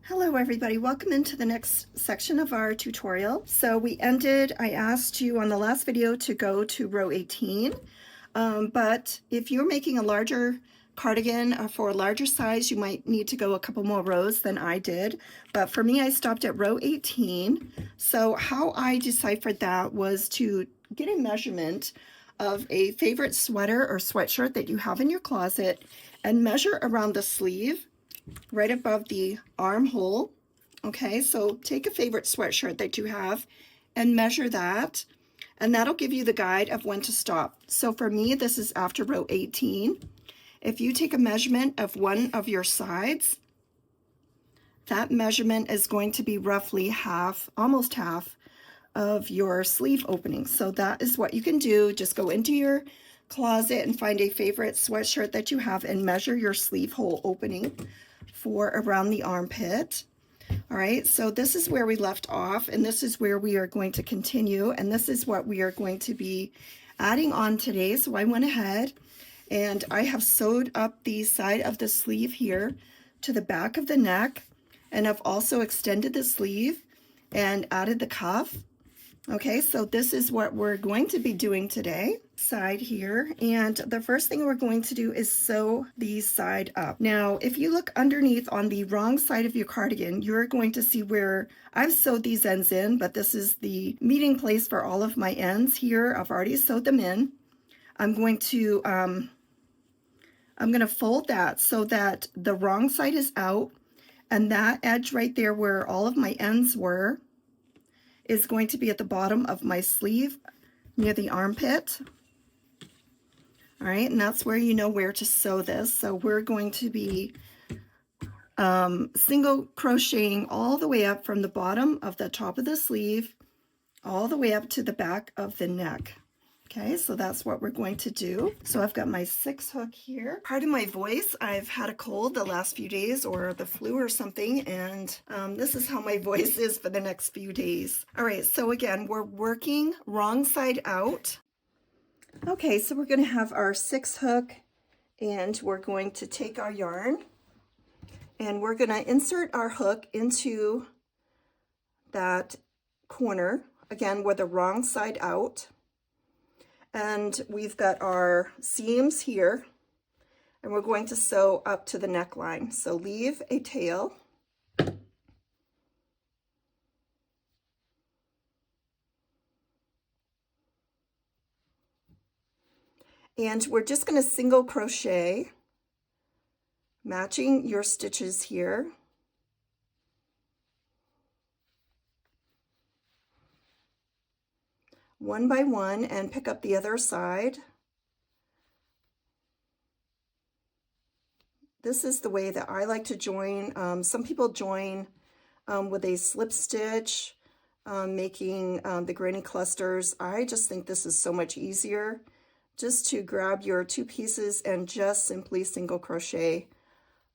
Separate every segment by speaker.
Speaker 1: Hello everybody, welcome into the next section of our tutorial. So I asked you on the last video to go to row 18, but if you're making a larger cardigan for a larger size, you might need to go a couple more rows than I did. But for me, I stopped at row 18. So how I deciphered that was to get a measurement of a favorite sweater or sweatshirt that you have in your closet and measure around the sleeve right above the armhole. Okay, so take a favorite sweatshirt that you have and measure that, and that'll give you the guide of when to stop. So for me, this is after row 18. If you take a measurement of one of your sides, that measurement is going to be roughly half, almost half of your sleeve opening. So that is what you can do. Just go into your closet and find a favorite sweatshirt that you have and measure your sleeve hole opening for around the armpit. All right, so this is where we left off, and this is where we are going to continue, and this is what we are going to be adding on today. So I went ahead and I have sewed up the side of the sleeve here to the back of the neck, and I've also extended the sleeve and added the cuff. Okay, so this is what we're going to be doing today, side here. And the first thing we're going to do is sew the side up. Now, if you look underneath on the wrong side of your cardigan, you're going to see where I've sewed these ends in, but this is the meeting place for all of my ends here. I've already sewed them in. I'm going to fold that so that the wrong side is out, and that edge right there where all of my ends were is going to be at the bottom of my sleeve near the armpit. All right, and that's where you know where to sew this. So we're going to be single crocheting all the way up from the bottom of the top of the sleeve all the way up to the back of the neck. Okay, so that's what we're going to do. So I've got my 6 hook here. Pardon my voice, I've had a cold the last few days or the flu or something, and this is how my voice is for the next few days. All right, so again, we're working wrong side out. Okay, so we're going to have our 6 hook, and we're going to take our yarn, and we're going to insert our hook into that corner, again, with the wrong side out. And we've got our seams here, and we're going to sew up to the neckline. So leave a tail. And we're just going to single crochet, matching your stitches here. One by one, and pick up the other side. This is the way that I like to join. Some people join with a slip stitch, making the granny clusters. I just think this is so much easier, just to grab your 2 pieces and just simply single crochet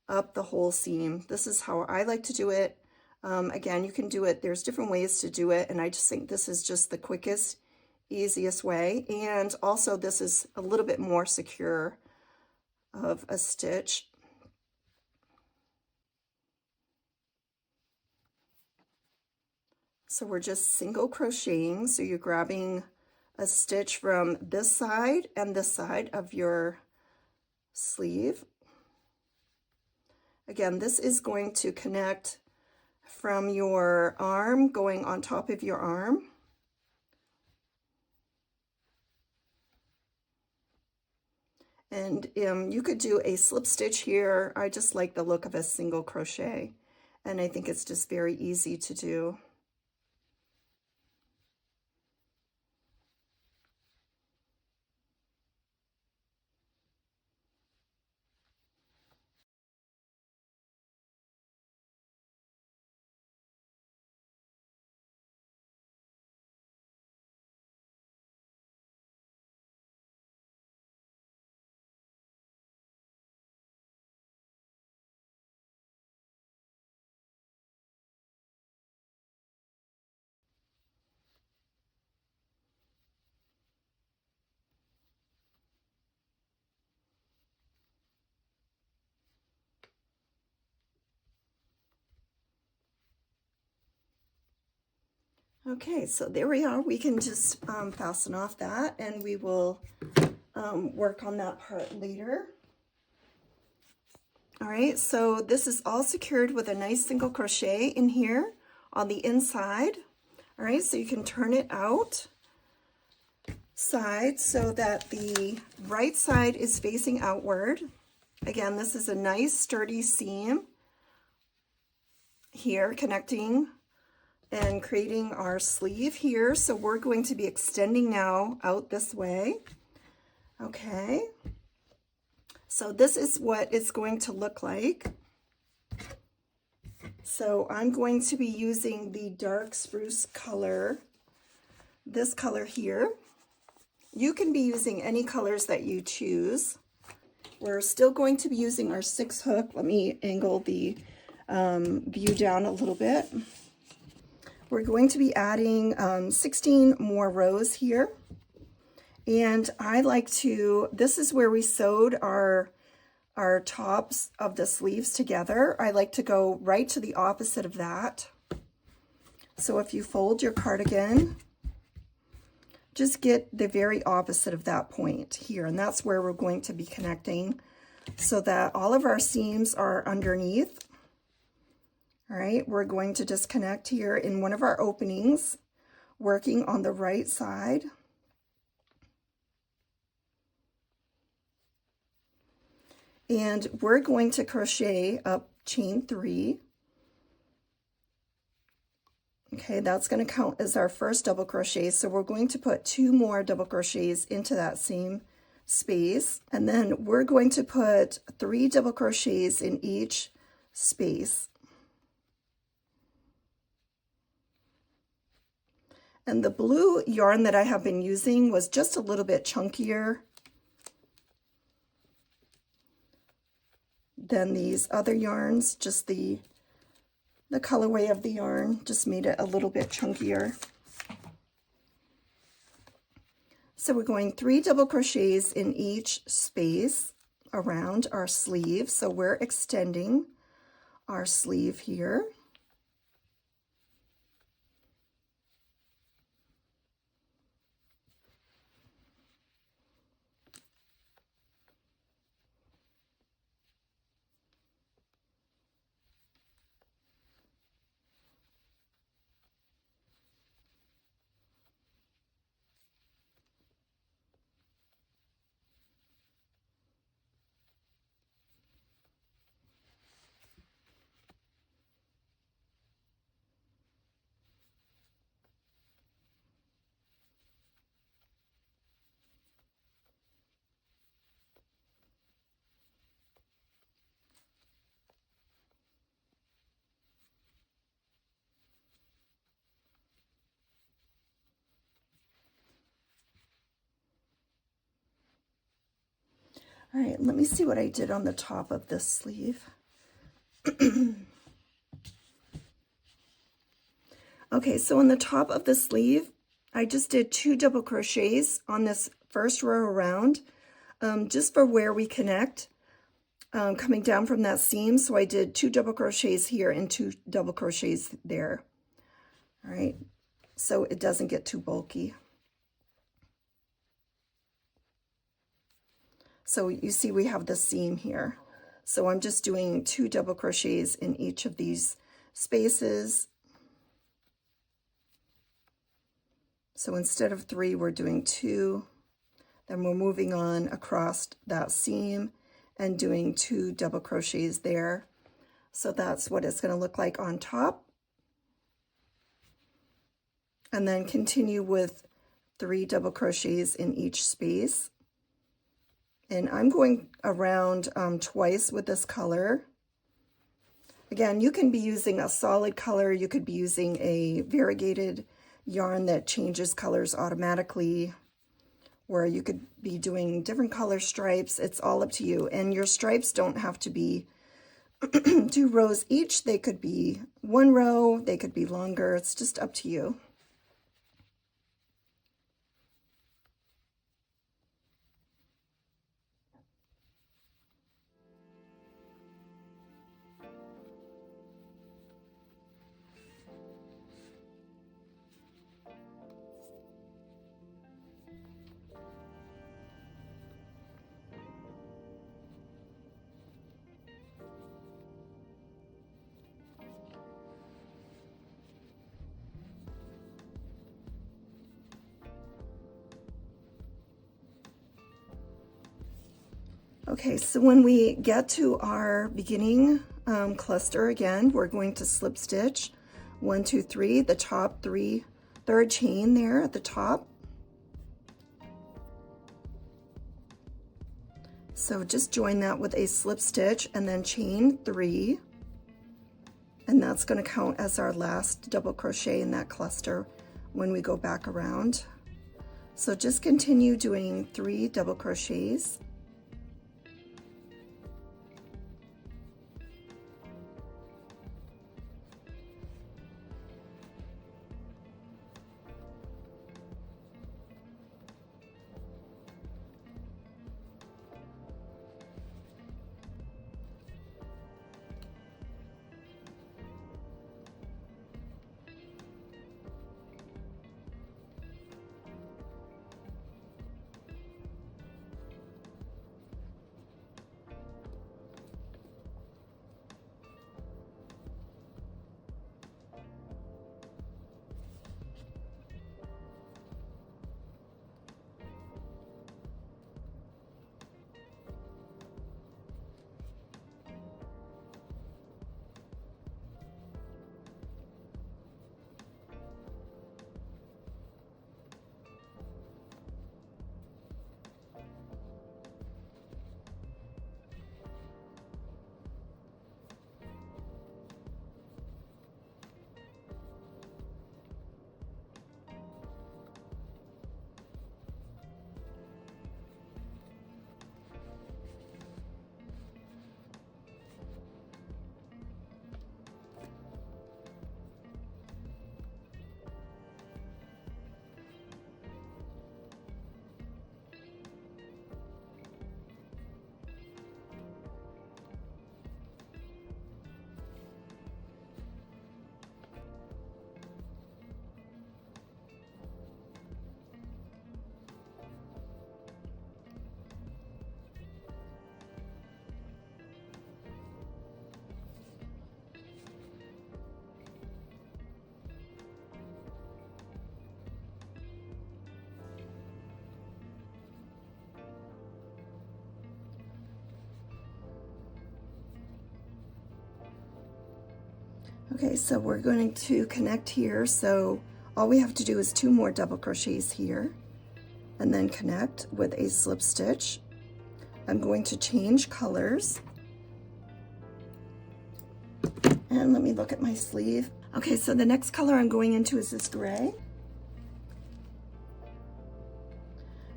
Speaker 1: up the whole seam. This is how I like to do it. Again, you can do it, there's different ways to do it, and I just think this is just the quickest, easiest way. And also this is a little bit more secure of a stitch. So we're just single crocheting, so you're grabbing a stitch from this side and this side of your sleeve. Again, this is going to connect from your arm going on top of your arm. And you could do a slip stitch here. I just like the look of a single crochet, and I think it's just very easy to do. Okay, so there we are. We can just fasten off that, and we will work on that part later. All right, so this is all secured with a nice single crochet in here on the inside. All right, so you can turn it out side so that the right side is facing outward. Again, this is a nice sturdy seam here connecting and creating our sleeve here. So we're going to be extending now out this way. Okay, so this is what it's going to look like. So I'm going to be using the dark spruce color, this color here. You can be using any colors that you choose. We're still going to be using our 6 hook. Let me angle the view down a little bit. We're going to be adding 16 more rows here. And I like to, this is where we sewed our tops of the sleeves together. I like to go right to the opposite of that. So if you fold your cardigan, just get the very opposite of that point here, and that's where we're going to be connecting so that all of our seams are underneath. All right, we're going to just connect here in one of our openings, working on the right side. And we're going to crochet up chain 3. Okay, that's going to count as our first double crochet. So we're going to put 2 more double crochets into that same space. And then we're going to put 3 double crochets in each space. And the blue yarn that I have been using was just a little bit chunkier than these other yarns. Just the colorway of the yarn just made it a little bit chunkier. So we're going 3 double crochets in each space around our sleeve. So we're extending our sleeve here. All right, let me see what I did on the top of this sleeve. Okay, so on the top of the sleeve, I just did 2 double crochets on this first row around, just for where we connect, coming down from that seam. So I did 2 double crochets here and 2 double crochets there. All right, so it doesn't get too bulky. So you see we have the seam here. So I'm just doing 2 double crochets in each of these spaces. So instead of 3, we're doing 2. Then we're moving on across that seam and doing 2 double crochets there. So that's what it's going to look like on top. And then continue with 3 double crochets in each space. And I'm going around twice with this color. Again, you can be using a solid color. You could be using a variegated yarn that changes colors automatically, or you could be doing different color stripes. It's all up to you. And your stripes don't have to be 2 rows each. They could be 1 row. They could be longer. It's just up to you. Okay, so when we get to our beginning cluster again, we're going to slip stitch 1, 2, 3, the top third chain there at the top. So just join that with a slip stitch and then chain 3, and that's going to count as our last double crochet in that cluster when we go back around. So just continue doing 3 double crochets. Okay, so we're going to connect here, so all we have to do is 2 more double crochets here and then connect with a slip stitch. I'm going to change colors, and let me look at my sleeve. Okay, so the next color I'm going into is this gray.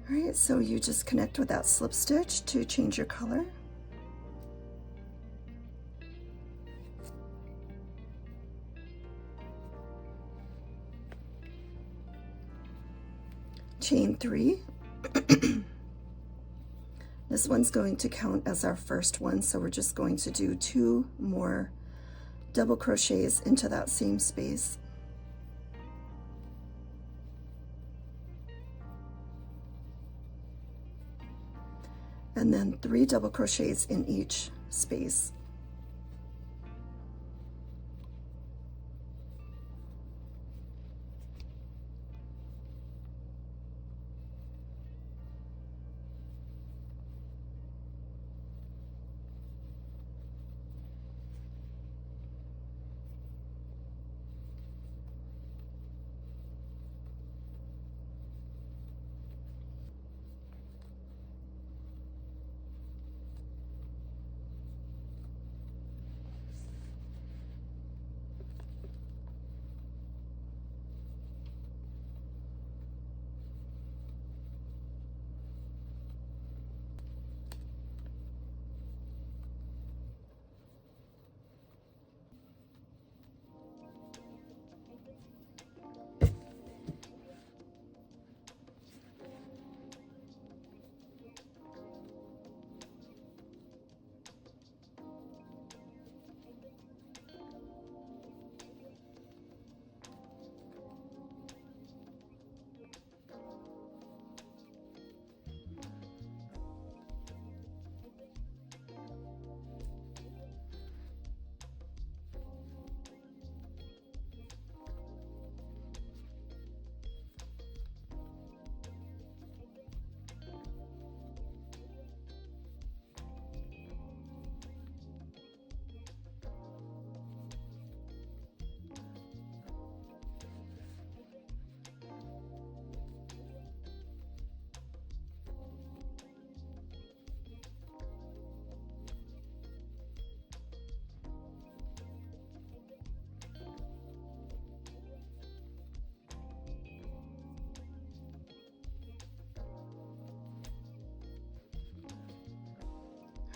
Speaker 1: All right, so you just connect with that slip stitch to change your color. Chain 3. This one's going to count as our first one, so we're just going to do 2 more double crochets into that same space. And then 3 double crochets in each space.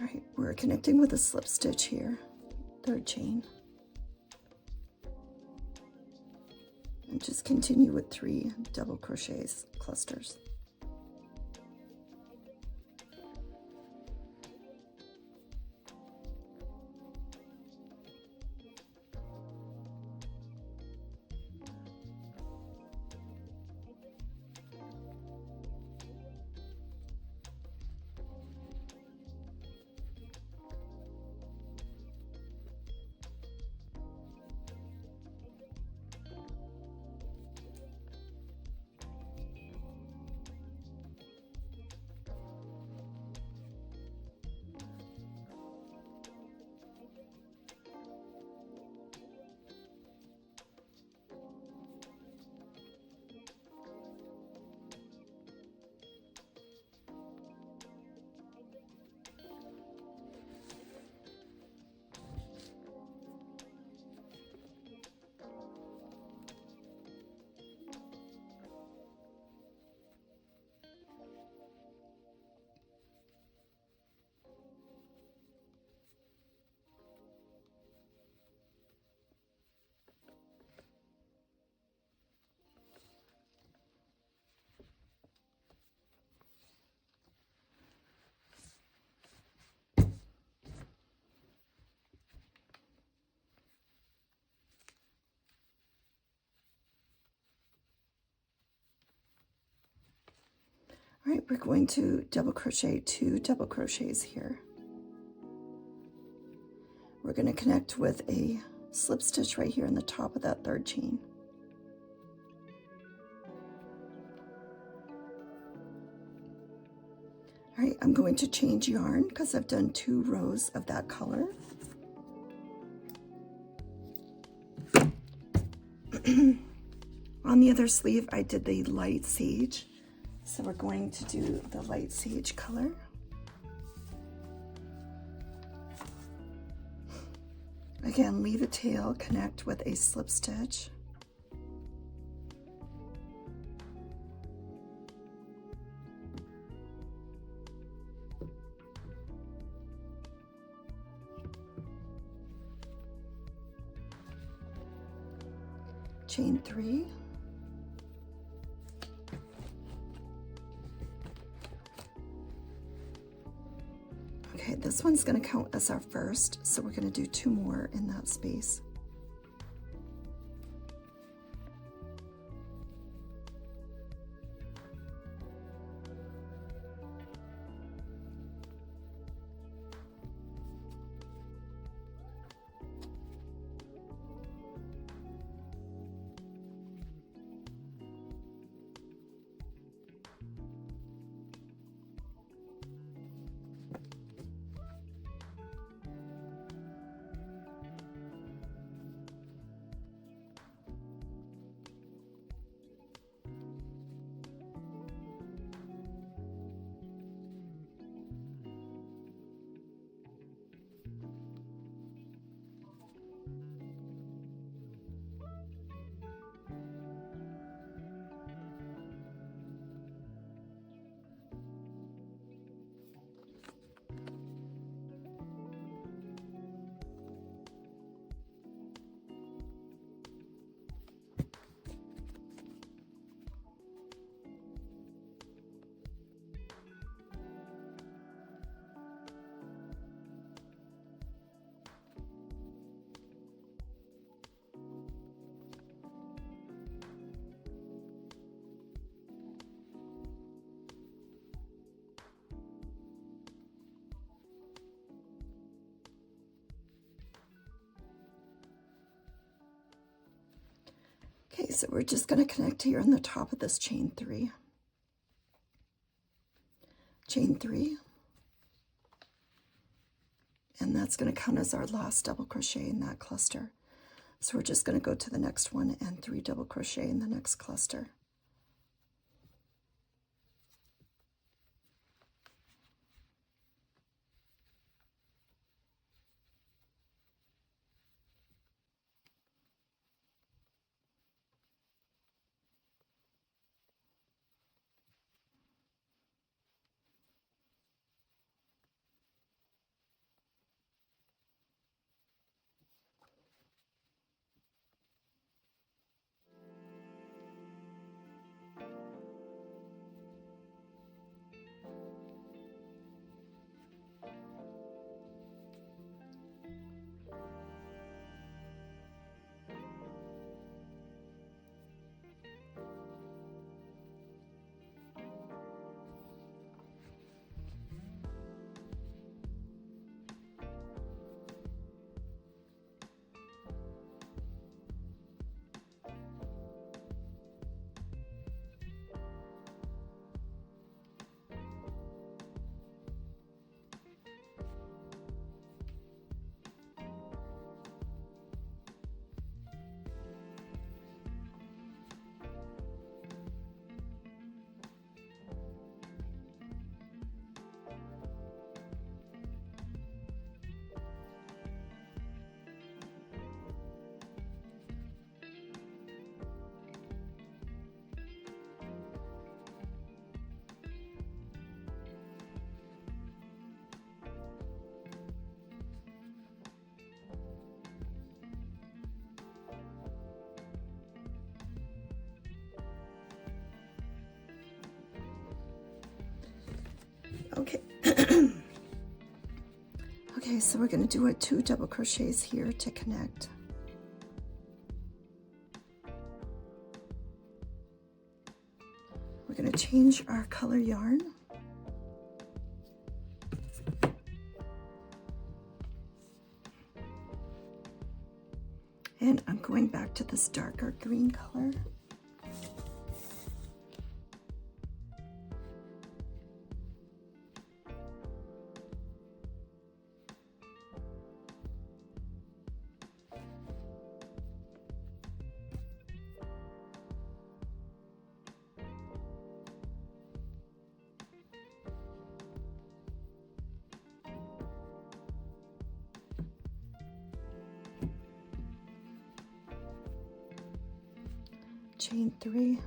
Speaker 1: All right, we're connecting with a slip stitch here, third chain. And just continue with 3 double crochets clusters. All right, we're going to double crochet 2 double crochets here. We're going to connect with a slip stitch right here in the top of that third chain. All right, I'm going to change yarn because I've done 2 rows of that color. On the other sleeve, I did the light sage. So we're going to do the light sage color. Again, leave a tail, connect with a slip stitch. Chain 3. Okay, this one's going to count as our first, so we're going to do 2 more in that space. Okay, so we're just going to connect here on the top of this chain 3. Chain 3. And that's going to count as our last double crochet in that cluster. So we're just going to go to the next one and 3 double crochet in the next cluster. so we're going to do 2 double crochets here to connect. We're going to change our color yarn. And I'm going back to this darker green color. Chain 3,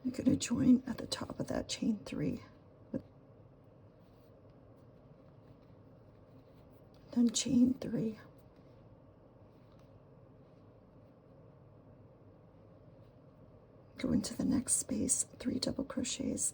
Speaker 1: I'm going to join at the top of that chain 3, then chain 3, go into the next space, 3 double crochets,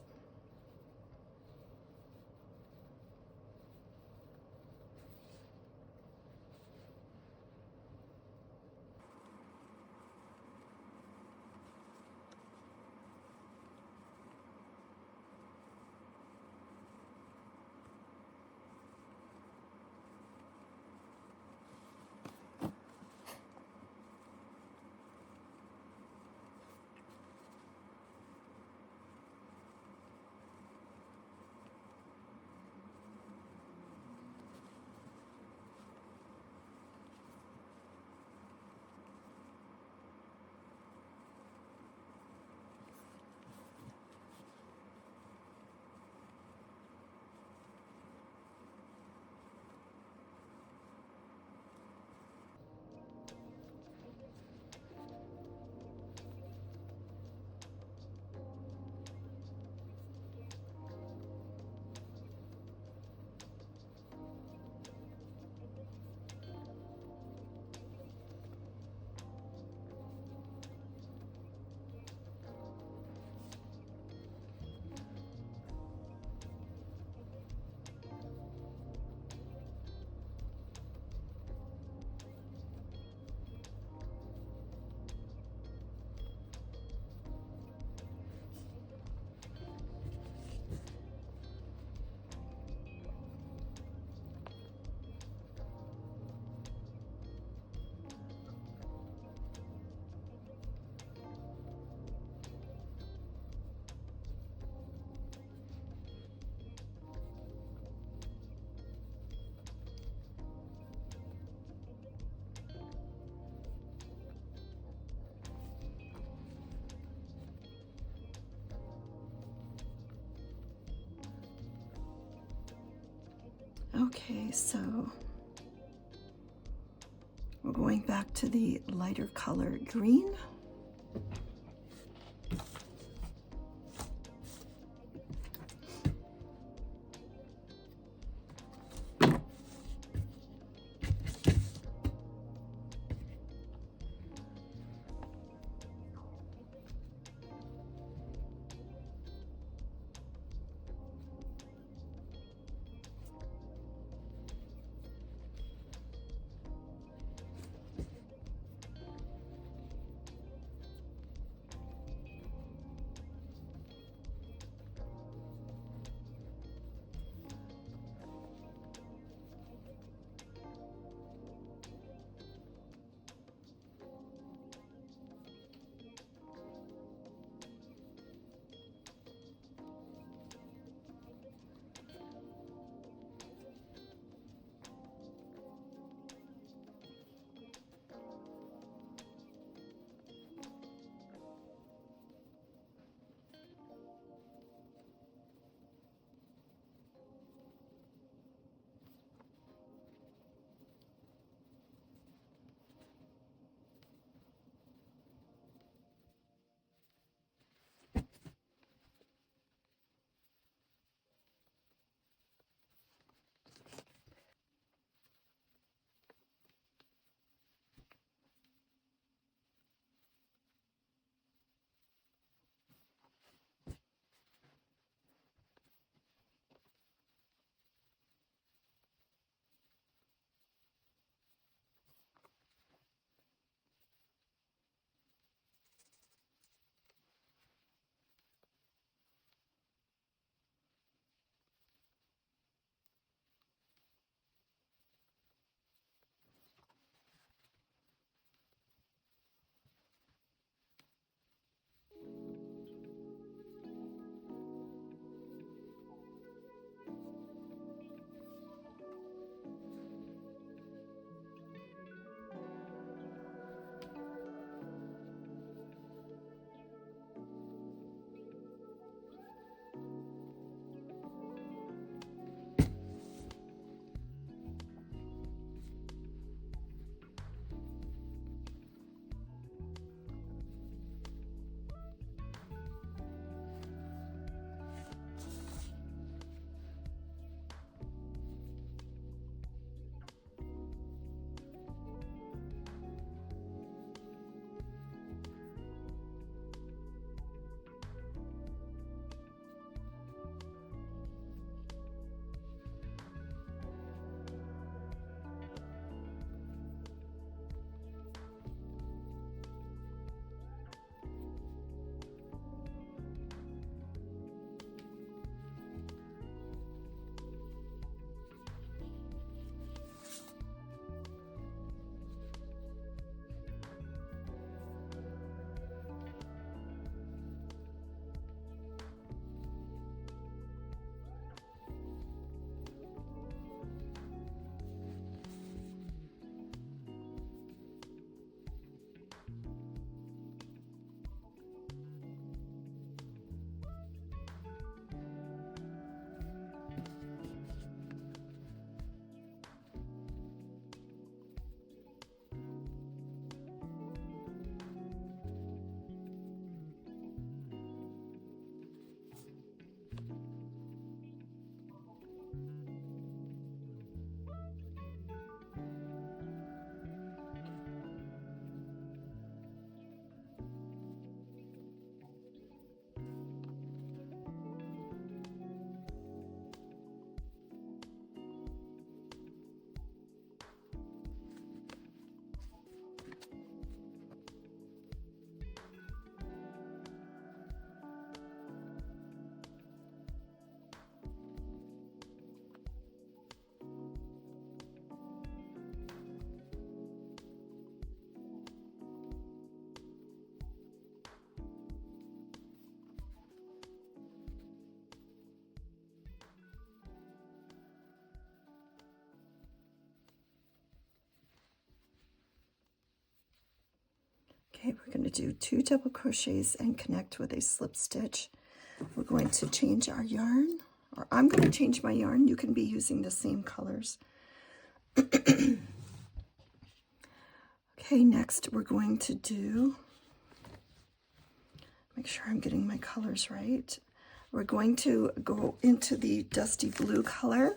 Speaker 1: Okay, so we're going back to the lighter color green. Okay, we're going to do 2 double crochets and connect with a slip stitch. We're going to change our yarn, or I'm going to change my yarn. You can be using the same colors. Okay, next we're going to do, make sure I'm getting my colors right. We're going to go into the dusty blue color.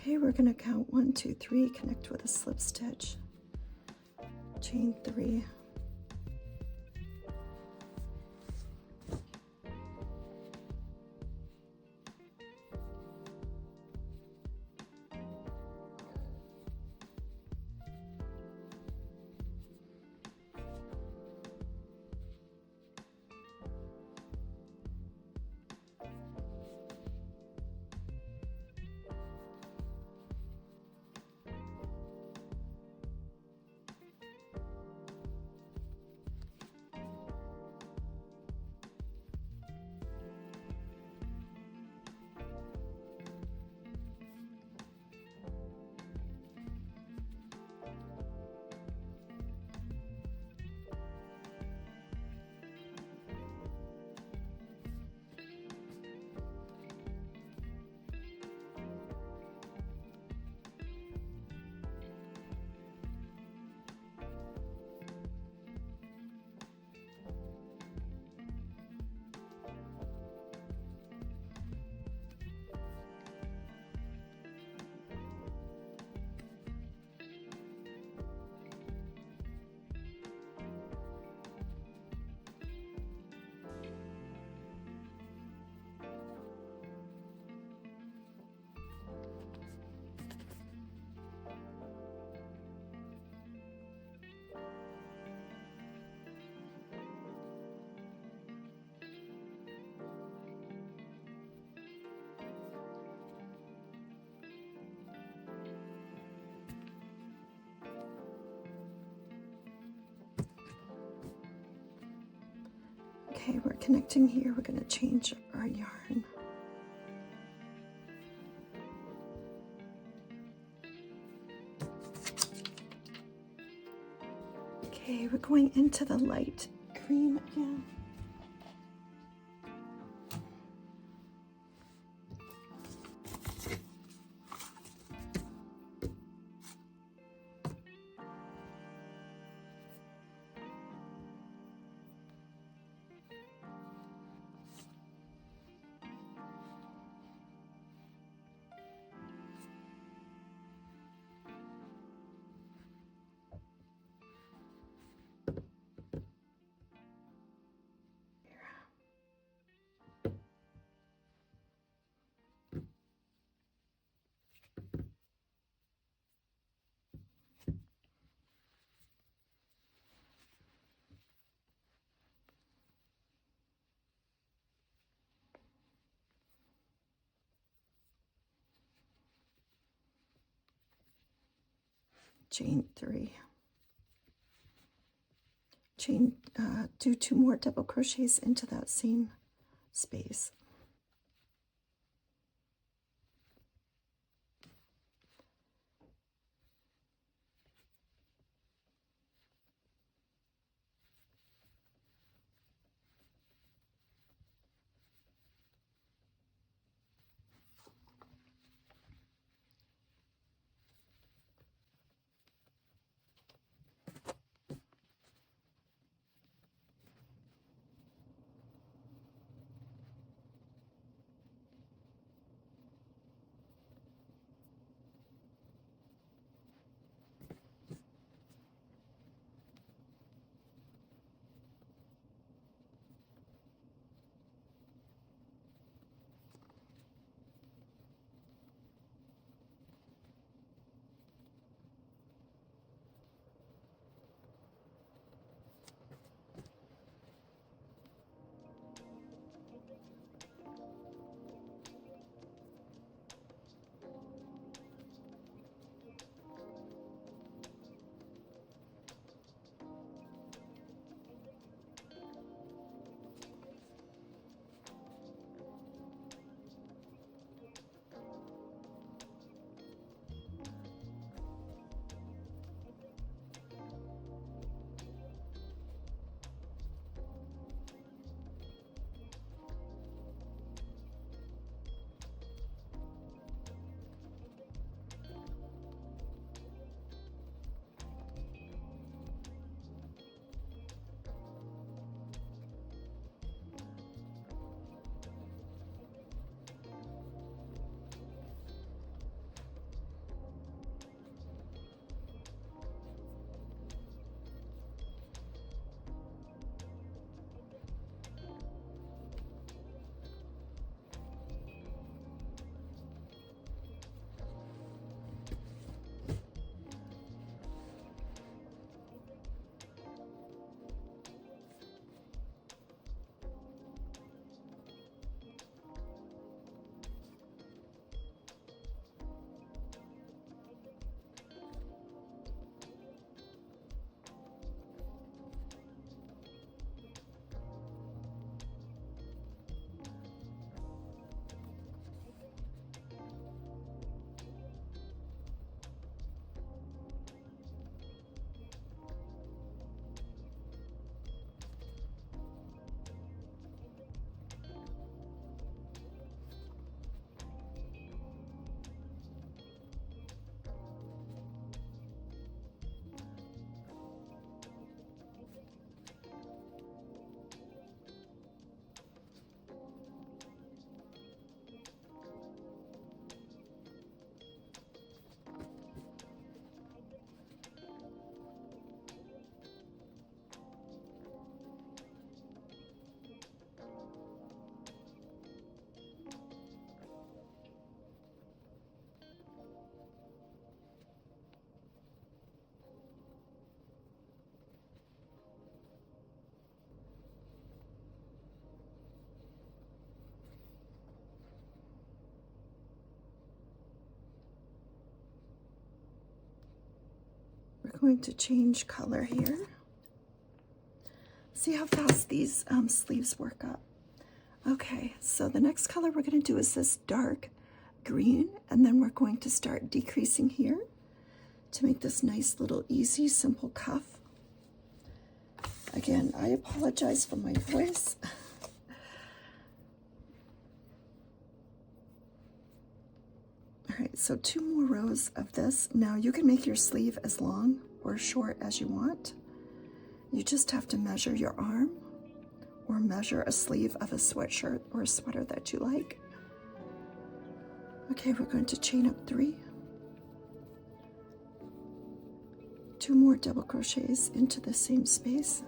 Speaker 1: Okay, we're going to count 1, 2, 3, connect with a slip stitch, chain 3. Okay, we're connecting here. We're going to change our yarn. Okay, we're going into the light green again. chain 3, do 2 more double crochets into that same space. We're going to change color here. See how fast these sleeves work up. Okay, so the next color we're going to do is this dark green, and then we're going to start decreasing here to make this nice little easy, simple cuff. Again, I apologize for my voice. All right, so 2 more rows of this. Now you can make your sleeve as long or short as you want. You just have to measure your arm or measure a sleeve of a sweatshirt or a sweater that you like. Okay, we're going to chain up 3. 2 more double crochets into the same space.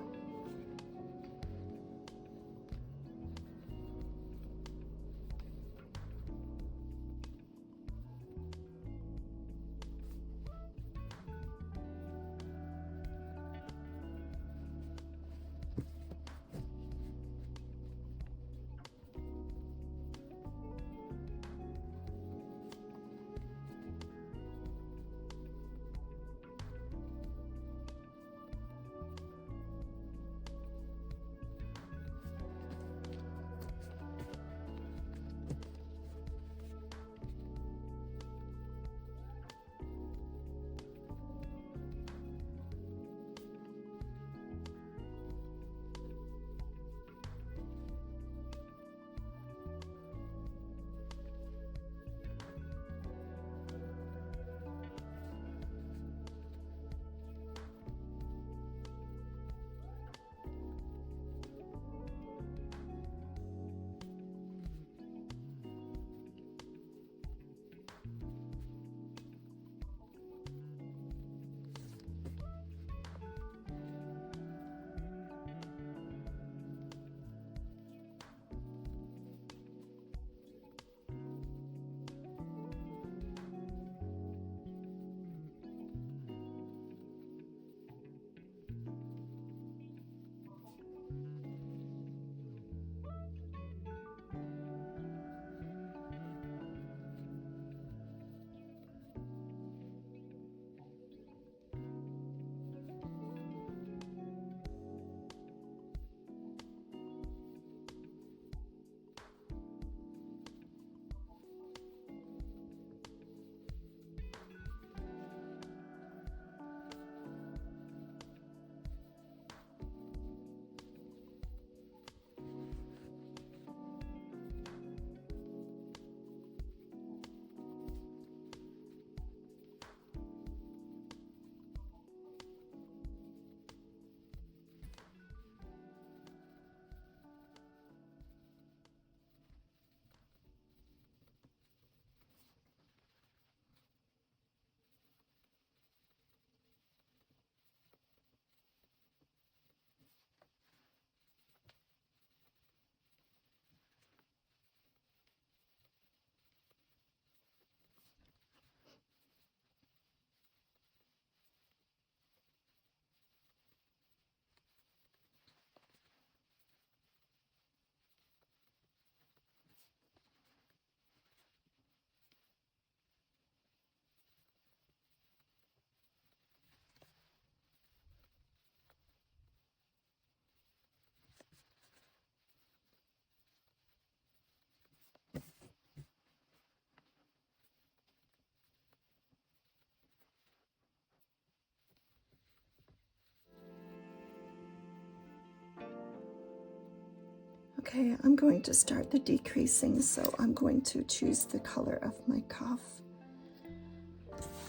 Speaker 1: Okay, I'm going to start the decreasing, so I'm going to choose the color of my cuff.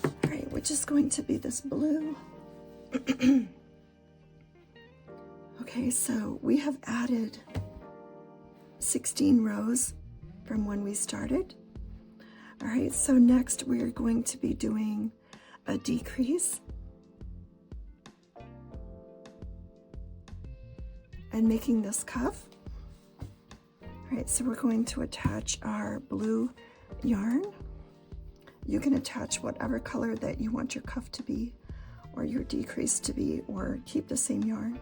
Speaker 1: All right, which is going to be this blue. Okay, so we have added 16 rows from when we started. All right, so next we're going to be doing a decrease and making this cuff. All right, so we're going to attach our blue yarn. You can attach whatever color that you want your cuff to be, or your decrease to be, or keep the same yarn.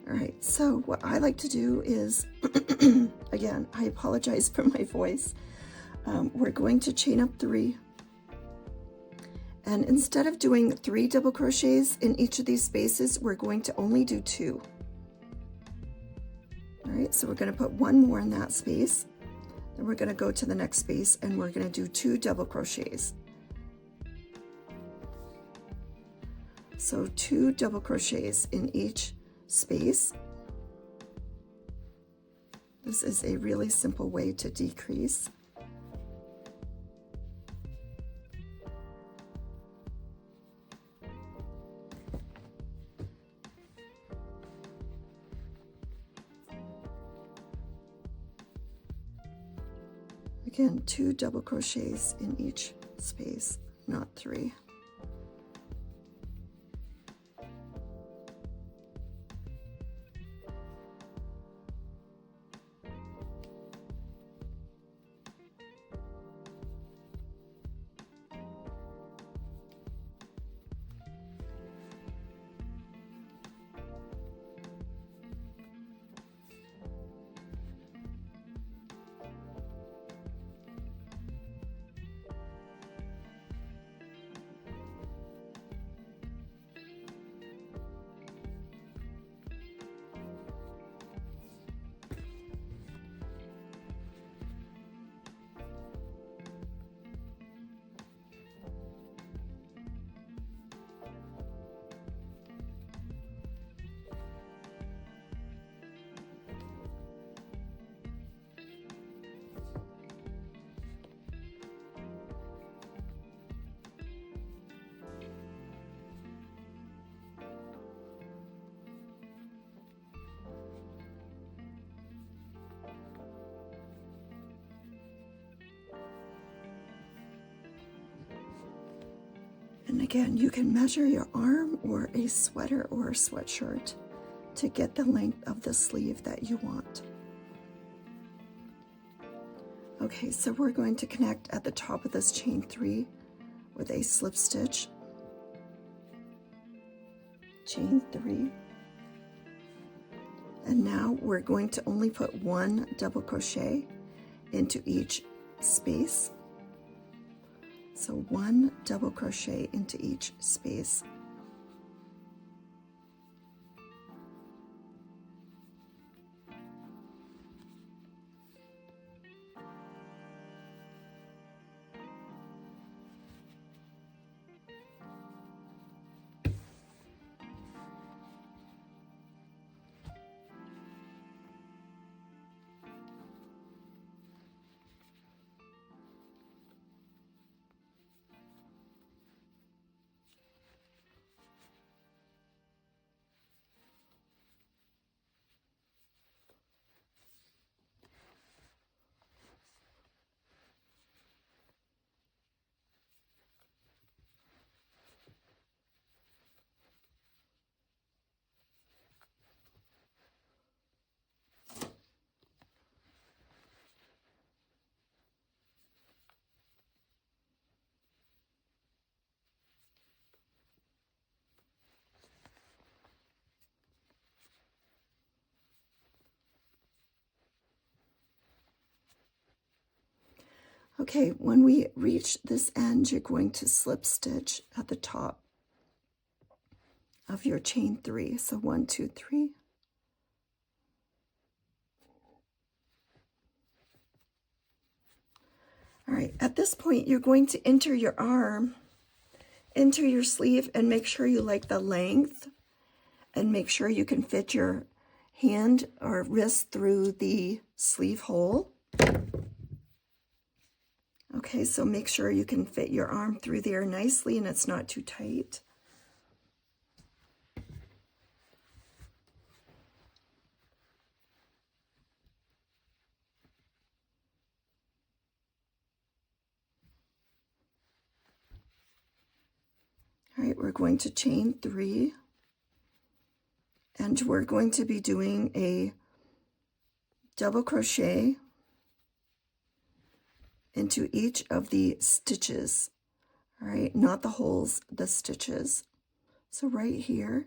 Speaker 1: All right, so what I like to do is, again, I apologize for my voice. We're going to chain up 3. And instead of doing 3 double crochets in each of these spaces, we're going to only do 2. All right, so we're going to put 1 more in that space. Then we're going to go to the next space and we're going to do 2 double crochets. So 2 double crochets in each space. This is a really simple way to decrease. Again, 2 double crochets in each space, not 3. And again, you can measure your arm or a sweater or a sweatshirt to get the length of the sleeve that you want. Okay, so we're going to connect at the top of this chain 3 with a slip stitch, chain 3, and now we're going to only put 1 double crochet into each space. So 1 double crochet into each space. Okay, when we reach this end, you're going to slip stitch at the top of your chain 3. So 1, 2, 3. All right, at this point, you're going to enter your arm into your sleeve and make sure you like the length and make sure you can fit your hand or wrist through the sleeve hole. Okay, so make sure you can fit your arm through there nicely and it's not too tight. All right, we're going to chain 3 and we're going to be doing a double crochet into each of the stitches. All right, not the holes, the stitches. So right here,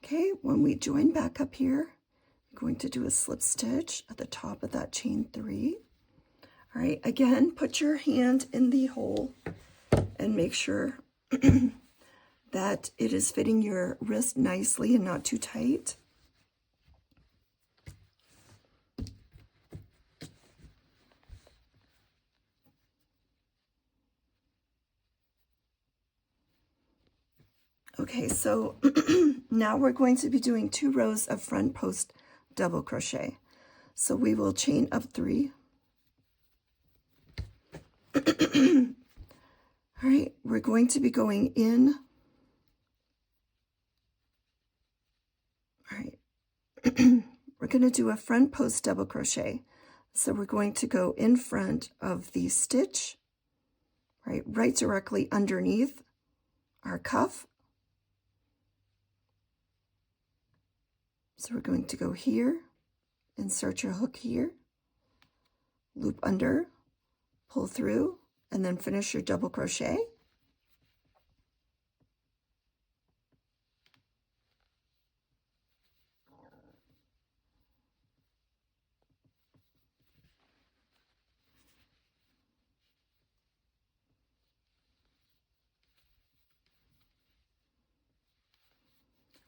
Speaker 1: okay, when we join back up here, I'm going to do a slip stitch at the top of that chain 3. All right, again, put your hand in the hole and make sure that it is fitting your wrist nicely and not too tight. Okay, so now we're going to be doing 2 rows of front post double crochet. So we will chain up 3. All right, we're going to be going in. All right, we're going to do a front post double crochet. So we're going to go in front of the stitch, right directly underneath our cuff. So we're going to go here, insert your hook here, loop under, pull through, and then finish your double crochet.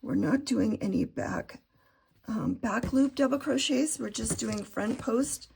Speaker 1: We're not doing any back loop double crochets. We're just doing front post.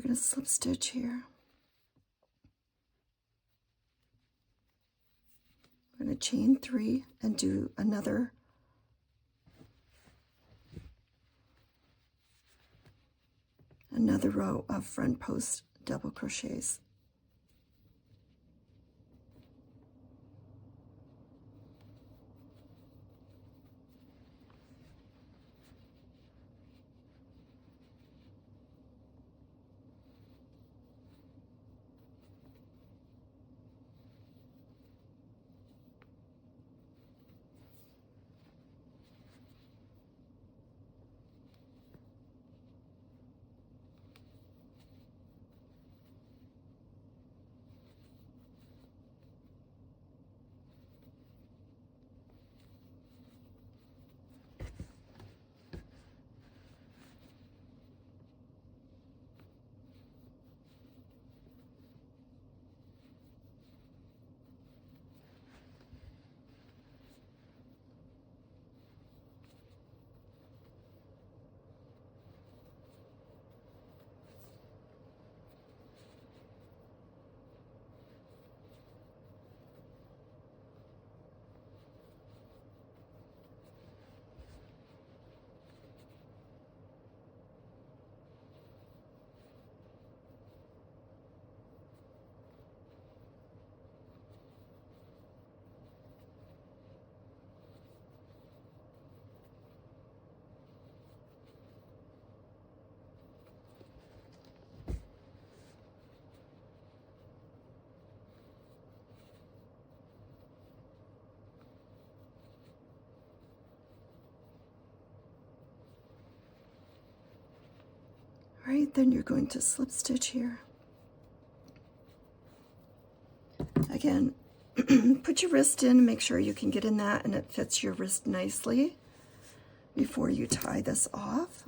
Speaker 1: going to slip stitch here. I'm going to chain 3 and do another row of front post double crochets. All right, then you're going to slip stitch here. Again, put your wrist in, make sure you can get in that and it fits your wrist nicely before you tie this off.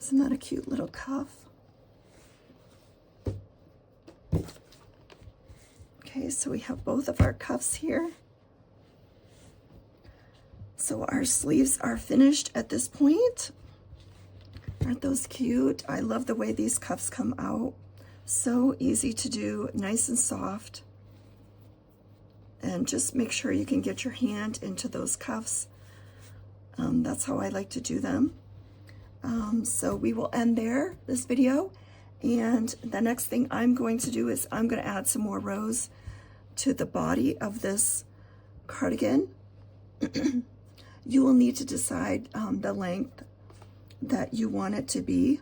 Speaker 1: Isn't that a cute little cuff? Okay, so we have both of our cuffs here. So our sleeves are finished at this point. Aren't those cute? I love the way these cuffs come out. So easy to do, nice and soft. And just make sure you can get your hand into those cuffs. That's how I like to do them. So we will end there, this video. And the next thing I'm going to do is I'm going to add some more rows to the body of this cardigan. You will need to decide the length that you want it to be,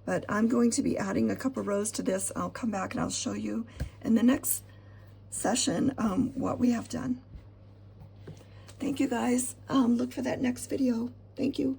Speaker 1: but I'm going to be adding a couple rows to this. I'll come back and I'll show you in the next session what we have done. Thank you guys. Look for that next video. Thank you.